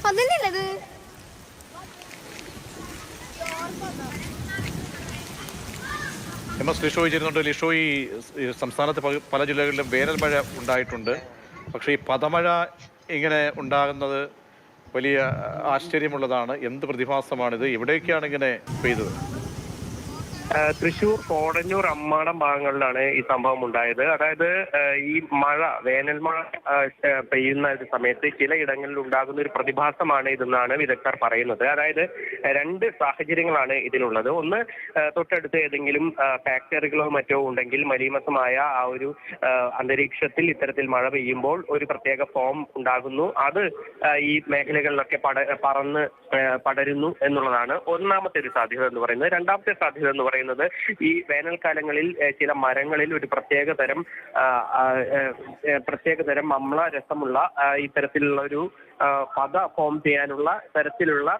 അതന്നെയല്ലത്. MS Lishoy ചേരുന്നുണ്ട്. ലിഷോയ്, ഈ സംസ്ഥാനത്ത് പല ജില്ലകളിലും വേനൽ മഴ ഉണ്ടായിട്ടുണ്ട്. പക്ഷേ ഈ പദമഴ ഇങ്ങനെ ഉണ്ടാകുന്നത് വലിയ ആശ്ചര്യമുള്ളതാണ്. എന്ത് പ്രതിഭാസമാണിത്? എവിടെയൊക്കെയാണ് ഇങ്ങനെ പെയ്തത്? തൃശൂർ, കോടന്നൂർ, അമ്മാടം ഭാഗങ്ങളിലാണ് ഈ സംഭവം ഉണ്ടായത്. അതായത് ഈ മഴ, വേനൽ മഴ പെയ്യുന്ന ഒരു സമയത്ത് ചിലയിടങ്ങളിൽ ഉണ്ടാകുന്ന ഒരു പ്രതിഭാസമാണ് ഇതെന്നാണ് വിദഗ്ധർ പറയുന്നത്. അതായത് രണ്ട് സാഹചര്യങ്ങളാണ് ഇതിനുള്ളത്. ഒന്ന്, തൊട്ടടുത്ത് ഏതെങ്കിലും ഫാക്ടറികളോ മറ്റോ ഉണ്ടെങ്കിൽ മലീമസമായ ആ ഒരു അന്തരീക്ഷത്തിൽ ഇത്തരത്തിൽ മഴ പെയ്യുമ്പോൾ ഒരു പ്രത്യേക ഫോം ഉണ്ടാകുന്നു. അത് ഈ മേഖലകളിലൊക്കെ പടരുന്നു എന്നുള്ളതാണ് ഒന്നാമത്തെ ഒരു സാധ്യത എന്ന് പറയുന്നത്. രണ്ടാമത്തെ സാധ്യത എന്ന് പറയുന്നത് ഈ വേനൽക്കാലങ്ങളിൽ ചില മരങ്ങളിൽ ഒരു പ്രത്യേക തരം അമ്ല രസമുള്ള ഇത്തരത്തിലുള്ള ഒരു പത ഫോം ചെയ്യാനുള്ള തരത്തിലുള്ള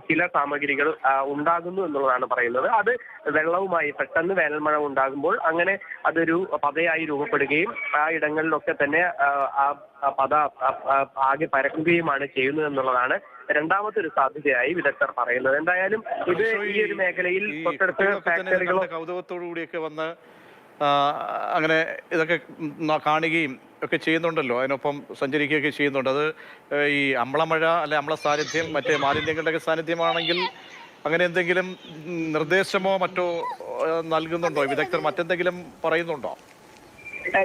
ചില സാമഗ്രികൾ ഉണ്ടാകുന്നു എന്നുള്ളതാണ് പറയുന്നത്. അത് വെള്ളവുമായി പെട്ടെന്ന് വേനൽമഴ ഉണ്ടാകുമ്പോൾ അങ്ങനെ അതൊരു പതയായി രൂപപ്പെടുകയും ആ ഇടങ്ങളിലൊക്കെ തന്നെ ആ പത ആകെ പരക്കുകയുമാണ് ചെയ്യുന്നത് എന്നുള്ളതാണ് രണ്ടാമത്തെ ഒരു സാധ്യതയായി വിദഗ്ധർ പറയുന്നത്. എന്തായാലും ഇത് ഈ ഒരു മേഖലയിൽ തൊട്ടടുത്ത് ഫാക്ടറികളോ കൗതുകത്തോടു കൂടിയൊക്കെ വന്ന് അങ്ങനെ ഇതൊക്കെ കാണുകയും ഒക്കെ ചെയ്യുന്നുണ്ടല്ലോ, അതിനൊപ്പം സഞ്ചരിക്കുകയൊക്കെ ചെയ്യുന്നുണ്ട്. അത് ഈ അമ്ലമഴ അല്ലെ അമ്ല സാന്നിധ്യം, മറ്റേ മാലിന്യങ്ങളുടെയൊക്കെ സാന്നിധ്യമാണെങ്കിൽ അങ്ങനെ എന്തെങ്കിലും നിർദ്ദേശമോ മറ്റോ നൽകുന്നുണ്ടോ വിദഗ്ധർ? മറ്റെന്തെങ്കിലും പറയുന്നുണ്ടോ?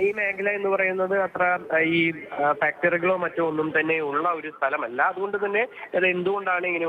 ഈ മേഖല എന്ന് പറയുന്നത് അത്ര ഈ ഫാക്ടറികളോ മറ്റോ ഒന്നും തന്നെ ഉള്ള ഒരു സ്ഥലമല്ല. അതുകൊണ്ട് തന്നെ അത് എന്തുകൊണ്ടാണ് ഇങ്ങനെ